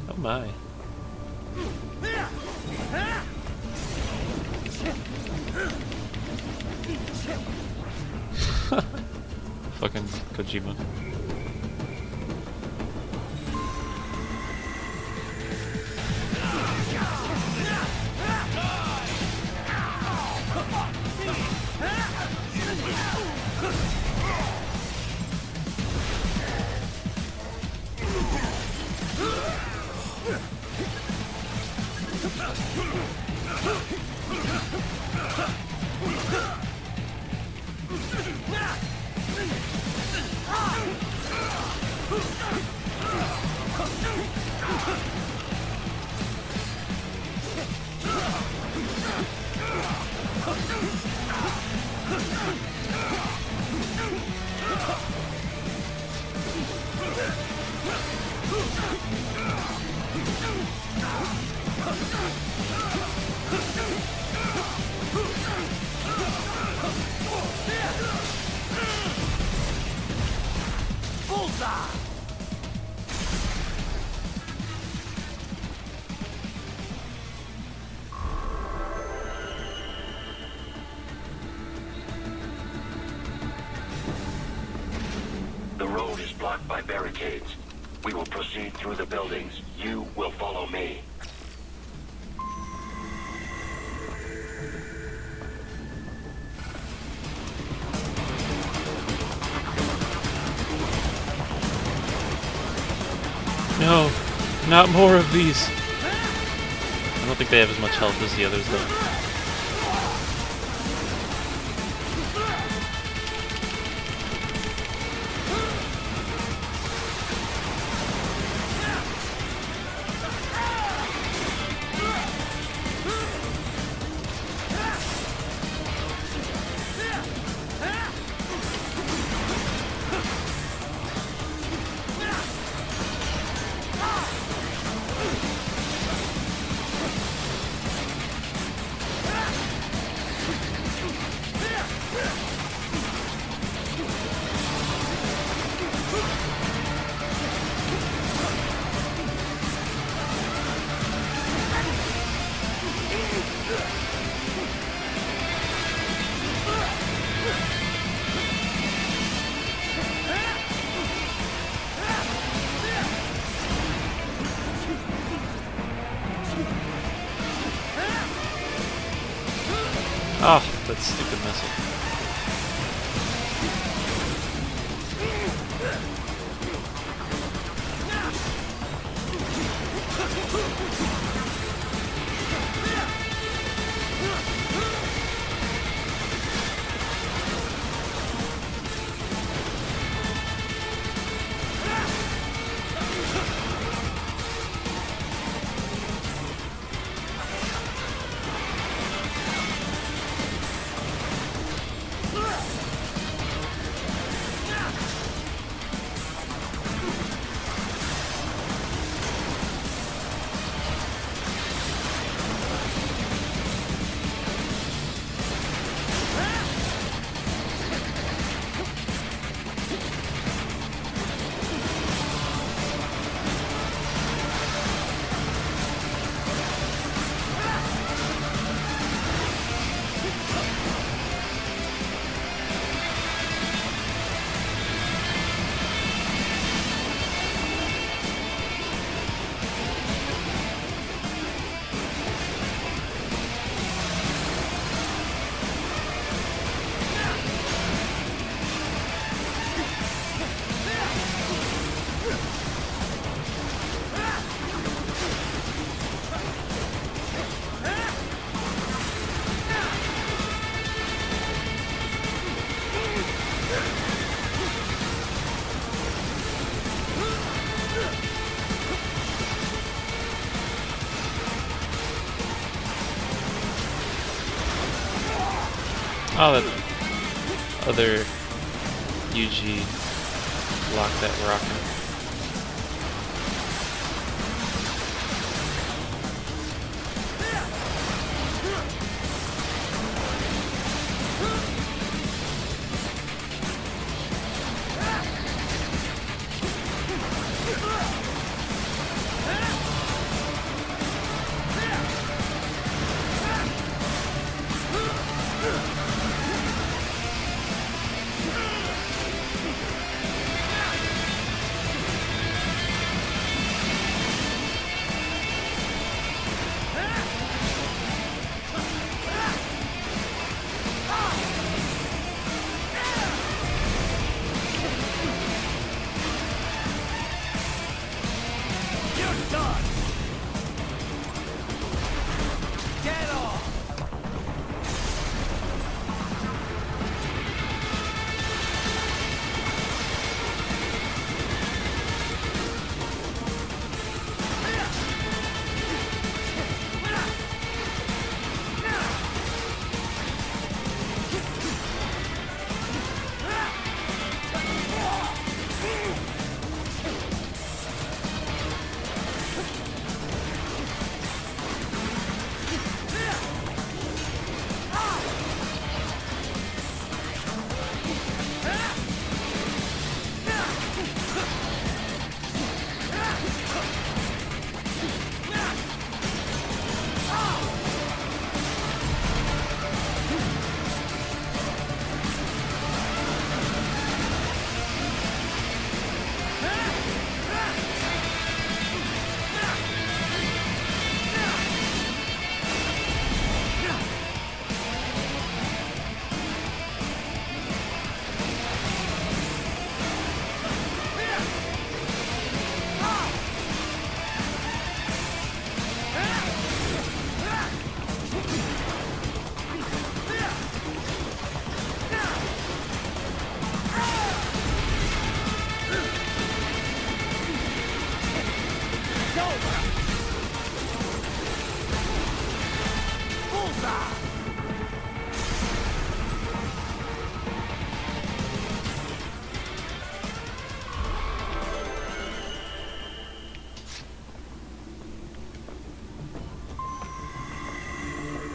Oh my. Fucking Kojima. The road is blocked by barricades. We will proceed through the buildings. You will follow me. No, not more of these. I don't think they have as much health as the others though. Oh, that stupid missile. Oh, that other UG blocked that rocket.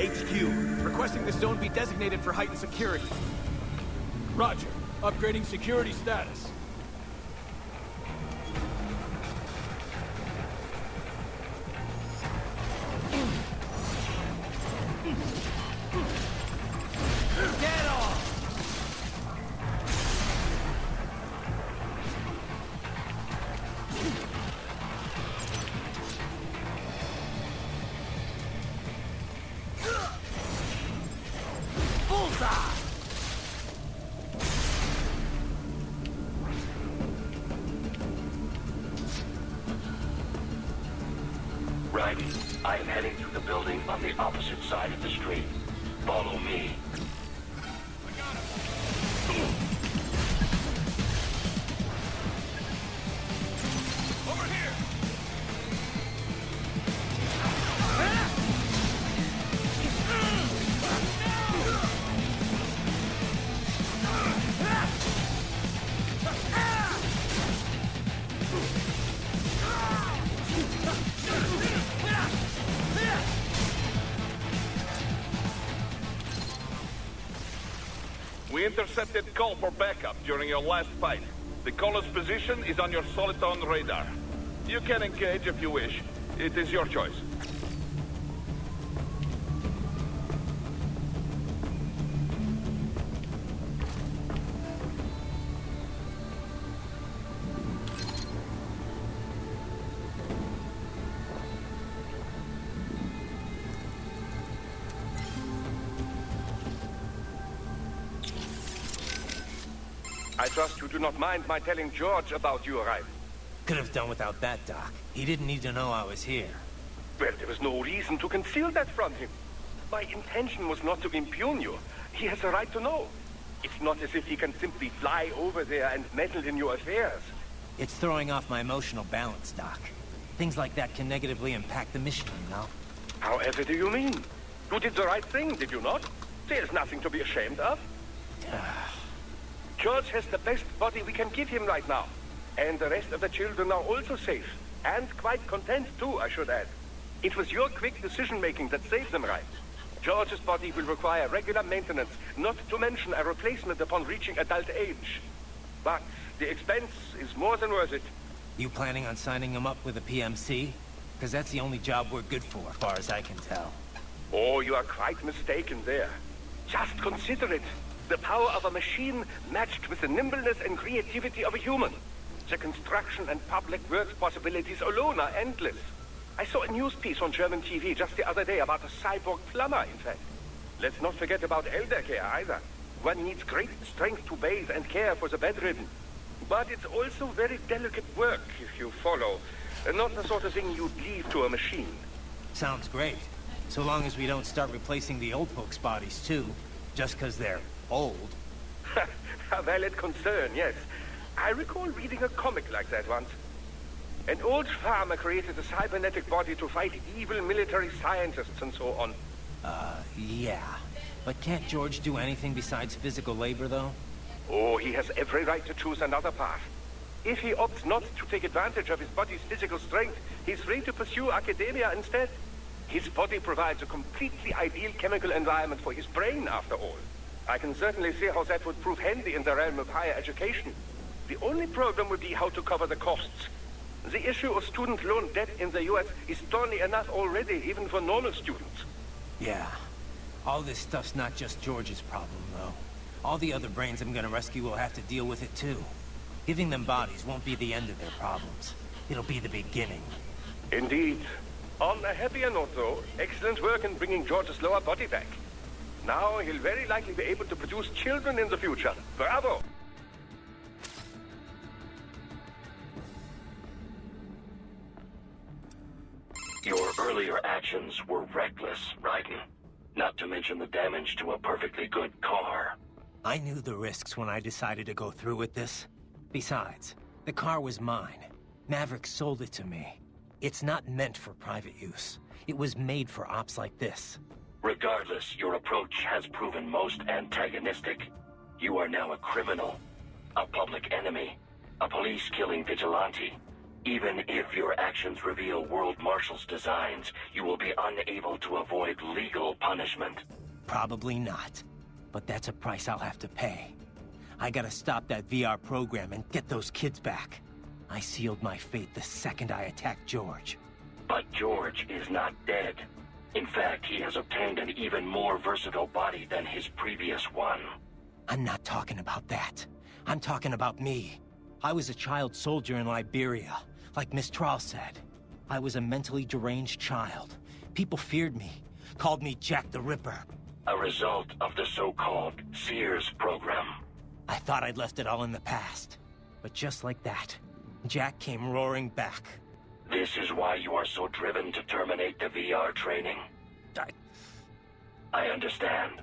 HQ, requesting the zone be designated for heightened security. Roger. Upgrading security status. Get off! Bullseye! Riley, I am heading through the building on the opposite side of the street. Follow me. Over here! We intercepted call for backup during your last fight. The caller's position is on your Soliton radar. You can engage if you wish. It is your choice. I trust you do not mind my telling George about you arriving. Could have done without that, Doc. He didn't need to know I was here. Well, there was no reason to conceal that from him. My intention was not to impugn you. He has a right to know. It's not as if he can simply fly over there and meddle in your affairs. It's throwing off my emotional balance, Doc. Things like that can negatively impact the mission, you know? However do you mean? You did the right thing, did you not? There's nothing to be ashamed of. George has the best body we can give him right now. And the rest of the children are also safe. And quite content too, I should add. It was your quick decision-making that saved them, right? George's body will require regular maintenance, not to mention a replacement upon reaching adult age. But the expense is more than worth it. You planning on signing him up with a PMC? Because that's the only job we're good for, as far as I can tell. Oh, you are quite mistaken there. Just consider it. The power of a machine matched with the nimbleness and creativity of a human. The construction and public works possibilities alone are endless. I saw a news piece on German TV just the other day about a cyborg plumber, in fact. Let's not forget about elder care either. One needs great strength to bathe and care for the bedridden. But it's also very delicate work, if you follow. Not the sort of thing you'd leave to a machine. Sounds great. So long as we don't start replacing the old folks' bodies, too. Just because they're old. A valid concern, yes. I recall reading a comic like that once. An old farmer created a cybernetic body to fight evil military scientists and so on. Yeah. But can't George do anything besides physical labor, though? Oh, he has every right to choose another path. If he opts not to take advantage of his body's physical strength, he's free to pursue academia instead. His body provides a completely ideal chemical environment for his brain, after all. I can certainly see how that would prove handy in the realm of higher education. The only problem would be how to cover the costs. The issue of student loan debt in the US is thorny enough already, even for normal students. Yeah. All this stuff's not just George's problem, though. All the other brains I'm gonna rescue will have to deal with it, too. Giving them bodies won't be the end of their problems. It'll be the beginning. Indeed. On a happier note, though, excellent work in bringing George's lower body back. Now he'll very likely be able to produce children in the future. Bravo! Your earlier actions were reckless, Raiden. Not to mention the damage to a perfectly good car. I knew the risks when I decided to go through with this. Besides, the car was mine. Maverick sold it to me. It's not meant for private use. It was made for ops like this. Regardless, your approach has proven most antagonistic. You are now a criminal, a public enemy, a police-killing vigilante. Even if your actions reveal World Marshal's designs, you will be unable to avoid legal punishment. Probably not. But that's a price I'll have to pay. I gotta stop that VR program and get those kids back. I sealed my fate the second I attacked George. But George is not dead. In fact, he has obtained an even more versatile body than his previous one. I'm not talking about that. I'm talking about me. I was a child soldier in Liberia, like Miss Trawl said. I was a mentally deranged child. People feared me, called me Jack the Ripper. A result of the so-called Sears program. I thought I'd left it all in the past. But just like that, Jack came roaring back. This is why you are so driven to terminate the VR training. I understand.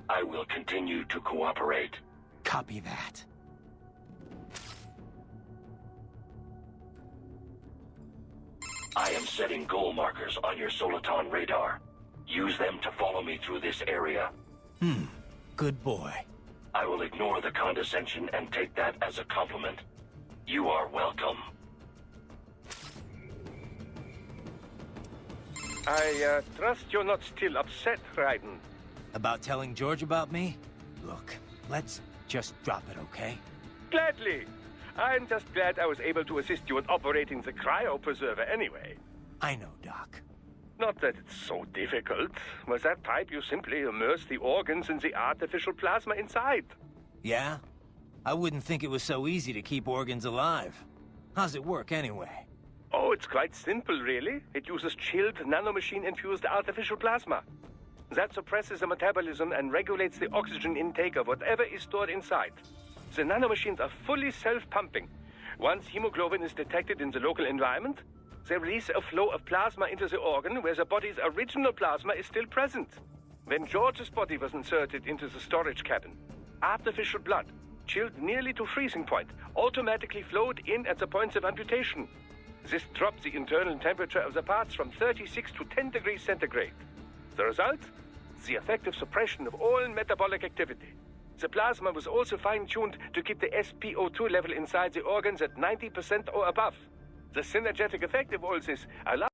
I will continue to cooperate. Copy that. I am setting goal markers on your Soliton radar. Use them to follow me through this area. Good boy. I will ignore the condescension and take that as a compliment. You are welcome. I trust you're not still upset, Raiden. About telling George about me? Look, let's just drop it, okay? Gladly. I'm just glad I was able to assist you in operating the cryopreserver anyway. I know, Doc. Not that it's so difficult. With that pipe, you simply immerse the organs in the artificial plasma inside. Yeah? I wouldn't think it was so easy to keep organs alive. How's it work, anyway? Oh, it's quite simple, really. It uses chilled nanomachine-infused artificial plasma. That suppresses the metabolism and regulates the oxygen intake of whatever is stored inside. The nanomachines are fully self-pumping. Once hemoglobin is detected in the local environment, they release a flow of plasma into the organ where the body's original plasma is still present. When George's body was inserted into the storage cabin, artificial blood, chilled nearly to freezing point, automatically flowed in at the points of amputation. This dropped the internal temperature of the parts from 36 to 10 degrees centigrade. The result? The effective suppression of all metabolic activity. The plasma was also fine-tuned to keep the SpO2 level inside the organs at 90% or above. The synergetic effect of all this allows